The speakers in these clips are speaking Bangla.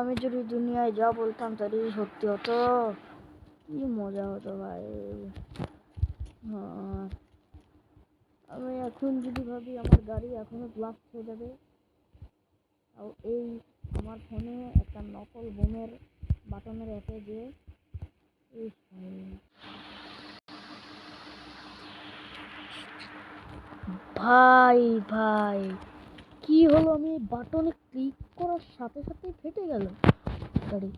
আমি যদি দুনিয়ায় যা বলতাম তারই সত্যি হতো, কি মজা হতো ভাই। হ্যাঁ, আমি এখন যদি ভাবি আমার গাড়ি এখনো ব্লাস্ট হয়ে যাবে, আর এই আমার ফোনে একটা নকল বোমের বাটনের অ্যাপে যে ভাই ভাই কি হলো, আমি বাটনে ক্লিক করার সাথে সাথেই ফেটে গেল গাড়ি।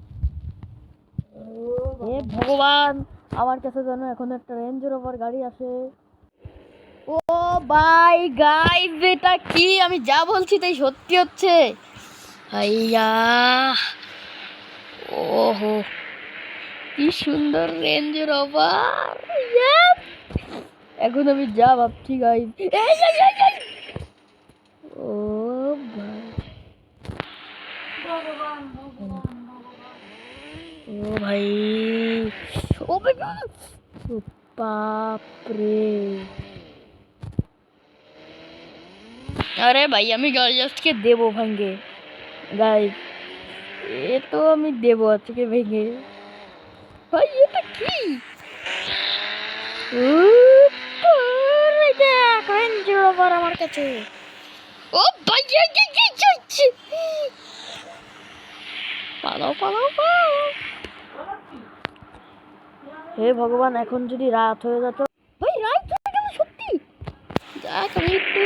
হে ভগবান, আমার কাছে যেন এখন একটা রেঞ্জ রোভার গাড়ি আছে। ও ভাই গাইস, এটা কি আমি যা বলছি তাই সত্যি হচ্ছে ভাইয়া। ওহো, কি সুন্দর রেঞ্জ রোভার। এখন আমি যা ভাবছি গাইস, ও ভাই, ও ভাই, ও বাপরে। अरे भाई আমি জস্টকে দেবো ভাঙ্গে গাইস, এ তো আমি দেবো আজকে ভেঙে। ভাই এটা কি, রেঞ্জ রোভার আমার কাছে। ও ভাই পালাও পালাও পালাও। হে ভগবান, এখন যদি রাত হয়ে যেত। ভাই রাত হয়ে গেল সত্যি। যাক, আমি একটু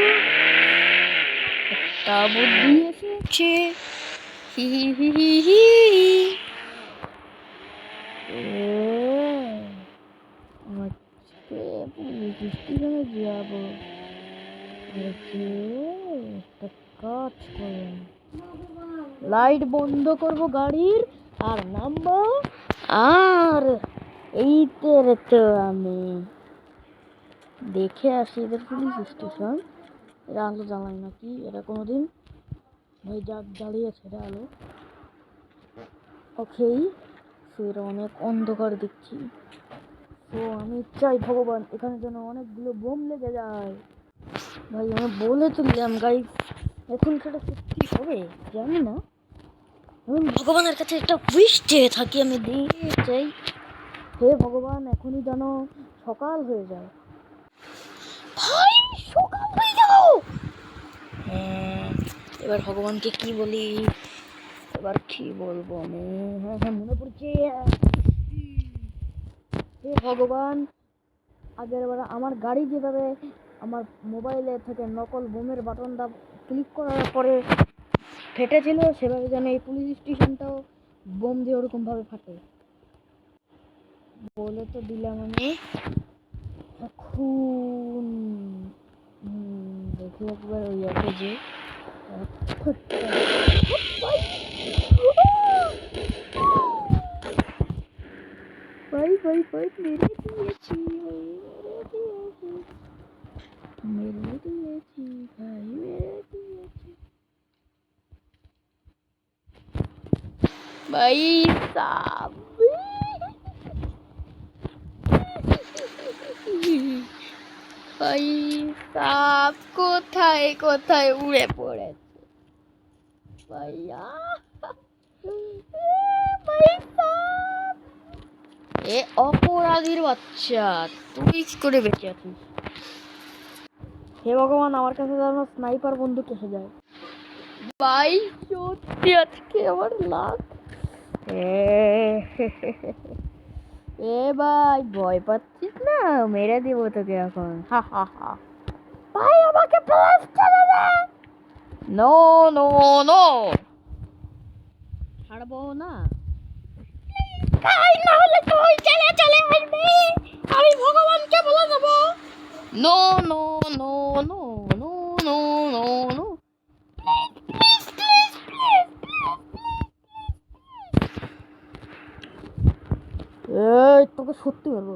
একটা বুদ্ধি এসেছে। হি হি হি হি হি। আজকে পুলিশ স্টেশনে যাবো, একটা কাজ করলাম, লাইট বন্ধ করব গাড়ির আর নামবো। আর এইতে তো আমি দেখে আসি এদের পুলিশ স্টেশন। এরা আলো জ্বালায় নাকি, এরা কোনোদিন ভাই যাক জ্বালিয়েছে এরা আলো। ওকে, এরা অনেক অন্ধকার দেখছি। তো আমি চাই ভগবান এখানে যেন অনেকগুলো বোম লেগে যায়। ভাই আমি বলে তুললাম গাইস, এখন সেটা সত্যি হবে জানি না। আমি ভগবানের কাছে একটা উইশ চেয়ে থাকি, আমি দিয়ে চাই হে ভগবান এখনই যেন সকাল হয়ে যায়। ভাই সকাল হয়ে গেল। এবার ভগবানকে কি বলি, এবার কি বলবো আমি। হ্যাঁ হ্যাঁ মনে পড়ছে, হে ভগবান আগের বার আমার গাড়ি যেভাবে আমার মোবাইলে থেকে নকল বোমের বাটনটা ক্লিক করার পরে ফেটেছিল, সেভাবে যেন এই পুলিশ স্টেশনটাও বোম দিয়ে ওরকম ভাবে ফাটে। বলে তো দিলাম আমি, এখন দেখি একবার ওই আছে যে ভাই ভাই ভাই মেরে দিয়েছি, মেরে দিয়েছি ভাই, মেরে দিয়েছি ভাই সাব। ভাই সাপ কোথায় কোথায় উড়ে পড়েছে ভাইয়া। ভাই সাপ, এ অপরাধীর বাচ্চা, তুই কি করে বেঁচে আছিস। হে ভগবান আমার কাছে যেন স্নাইপার বন্দুক এসে যায়। ভাই সত্যি আজকে আমার লাক। এ ভাই ভয় পাচ্ছিস না, মেরে দিব তোকে এখন। হা হা হা। ভাই আমাকে প্লিজ ছেড়ে দে। নো নো নো, ছাড়বো না ভাই, না হলে তুই চলে চলে আসবি, আমি ভগবানকে বলে দেব। No no no no no no no no, please please please please. এই তোকে সত্যি বলবো,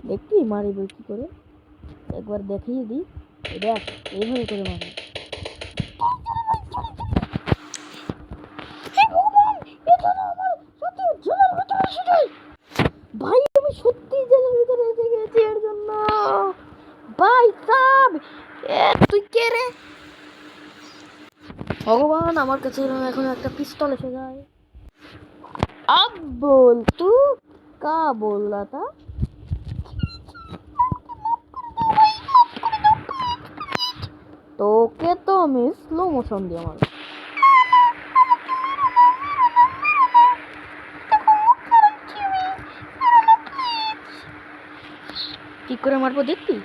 দেখবি মারিব কি করে, একবার দেখিয়ে দিই। দেখ এইভাবে করে মারি। ভাই আমি সত্যি জেলের ভিতরে এসে গেছি এর জন্য। ভাই সাব, এ তুই কে রে? ভগবান আমার কাছে এখন একটা पिस्तौल এসে যায়। अब बोल तू का बोल रहा था? তোকে তো আমি স্লো মোশন দিয়ে মারব। কি করে মারবো দেখবি?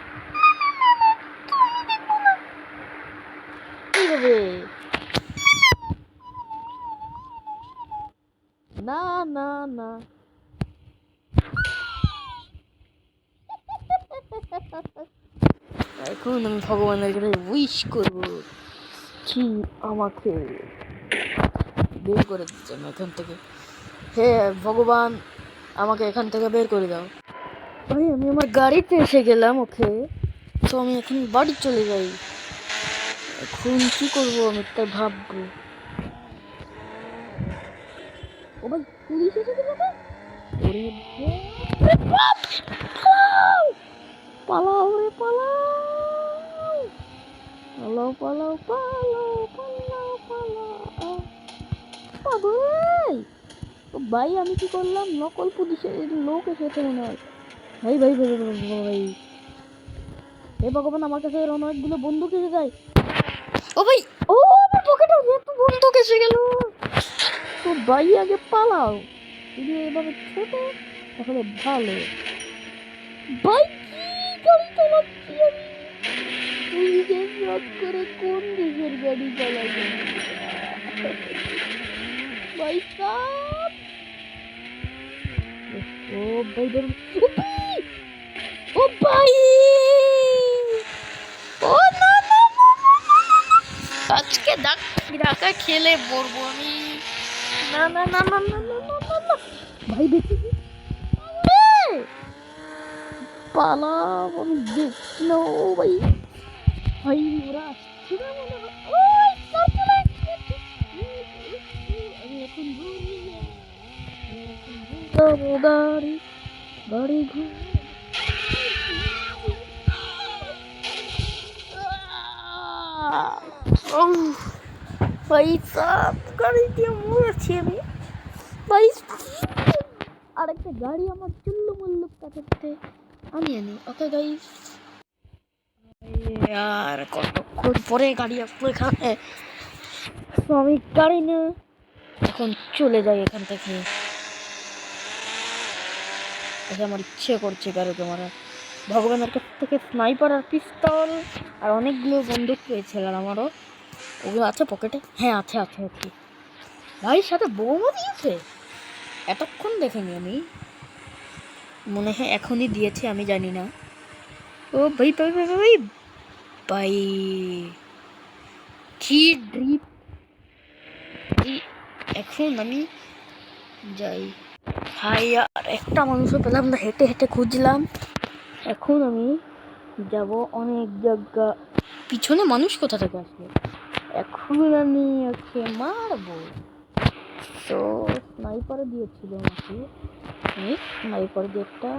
এইভাবে না না না এখন আমি ভগবানের কাছে উইশ করব কি আমাকে বের করে দিচ্ছেন এখান থেকে। হে ভগবান আমাকে এখান থেকে বের করে দাও। ভাই আমি আমার গাড়িতে এসে গেলাম। ওকে তো আমি এখন বাড়ি চলে যাই। এখন কি করবো আমি তাই ভাববো। ও ভাই পুলিশ এসে গেল। ওরে বাপ! পালাও রে পালাও পালাও পালাও পালাও পালাও পালাও ভাই। ও ভাই আমি কি করলাম? নকল পুলিশের লোক এসেছে মনে হয়। ভাই ভাই ভাই ভাই ভাই হে ভগবান আমার কাছে অনেকগুলো বন্দুক এসে যায়। ও ভাই ও আমার পকেটে এত বন্দুক এসে গেল। তো ভাই আগে পালাও। যদি এভাবে ছোট তাহলে ভালো। ভাই কি গাড়ি চালাচ্ছি আমি? পুলিশের রক করে কোন দেশের গাড়ি চালাচ্ছি ভাই সাব। ও ভাই ধরুন ও ভাই ও না না আজকে ঢাকা খেলে পড়বো আমি। না না না না না না না না ভাই দেখি পালাও আমি দেখছি না। ও ভাই ভাই ওরা আসছে না মনে হয়। আমি এখন গাড়ি গাড়ি ঘুরে ভাই সাপ গাড়ি দিয়ে মরেছি আমি। ভাই আরেকটা গাড়ি আমার চুল্লু মুল্লু কাটাতে আমি আনি। ওকে গাইস আর কতক্ষণ পরে গাড়ি আসলো এখানে। তো আমি গাড়ি নিয়ে এখন চলে যাই এখান থেকে। আমার ইচ্ছে করছে গাড়িতে মারা। ভগবানের কাছ থেকে স্নাইপার আর পিস্তল আর অনেকগুলো বন্দুক পেয়েছিলাম আমারও। ওগুলো আছে পকেটে? হ্যাঁ আছে আছে আছে। ভাইয়ের সাথে বোমও দিয়েছে। এতক্ষণ দেখিনি আমি। মনে হয় এখনই দিয়েছে আমি জানি না। ও ভাই ভাই ভাই ভাই ভাই কি ড্রিপ। এখন আমি যাই। ভাই আর একটা মানুষও পেলাম না। হেঁটে হেঁটে খুঁজলাম। এখন আমি যাব অনেক জায়গা। পিছনে মানুষ কোথা থেকে আসবে? এখন আমি ওকে মারবো। তো স্নাইপারে দিয়েছিল আমাকে। স্নাইপার দিয়ে একটা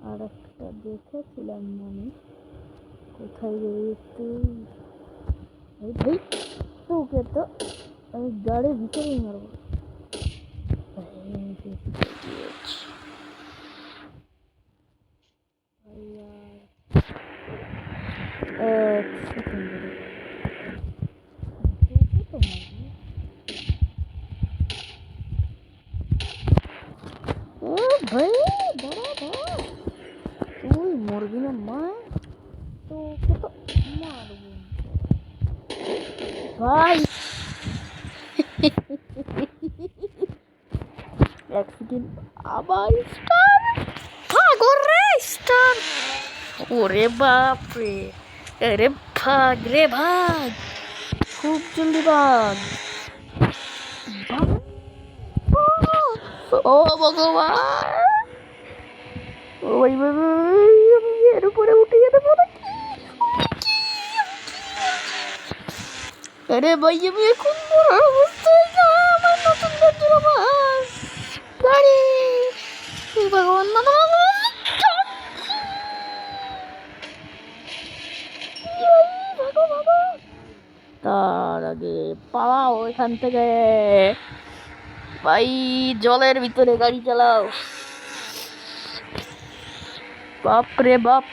আর একটা দেখেছিলাম মানে কোথায় গেলি তুই? ভাই তোকে তো আমি গাড়ির ভিতরেই মারবো। ভাই দাঁড়া দাঁড়া তুই মরবি না মা। তোকে তো মারবো ভাই। এক সেকেন্ড আবার স্টার ভাগো রে স্টার। ওরে বাপ রে। আরে ভাগ রে ভাগ খুব জলদি ভাগ। ও ভগবান ও ভাই ভাই আমি এর উপরে উঠে যেতে পারি। আরে ভাই আমি এখন মরার অবস্থায় না। আমার নতুন গাড়ি ভগবান না আগে পালাও এখান থেকে। ভাই জলের ভিতরে গাড়ি চালাও, বাপ রে বাপ।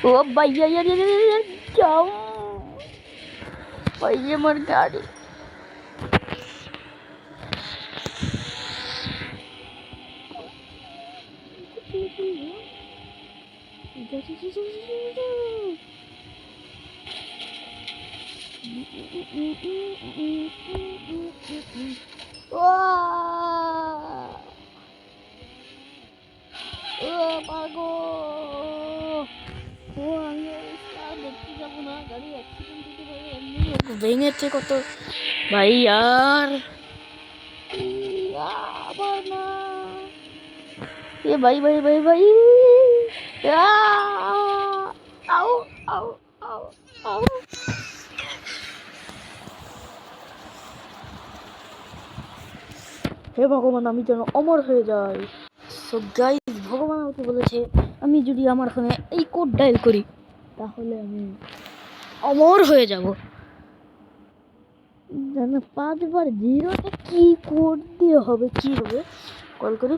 ও ভাই যাও ভাই, আমার গাড়ি। পাগো ও, আমি আর দেখতে যাবো না, গাড়ি অ্যাক্সিডেন্ট হতে পারে, এমনি ভেঙেছে কত ভাই। আর আবার না, এ ভাই ভাই ভাই ভাই, আউ আউ আউ আউ। হে ভগবান, আমি যেন অমর হয়ে যাই। সো গাইস, ভগবান আমাকে বলেছে আমি যদি আমার ফোনে এই কোড ডায়াল করি তাহলে আমি অমর হয়ে যাব। জানো 5 বার 0তে কি কোড দিয়ে হবে, কি হবে, কল করি।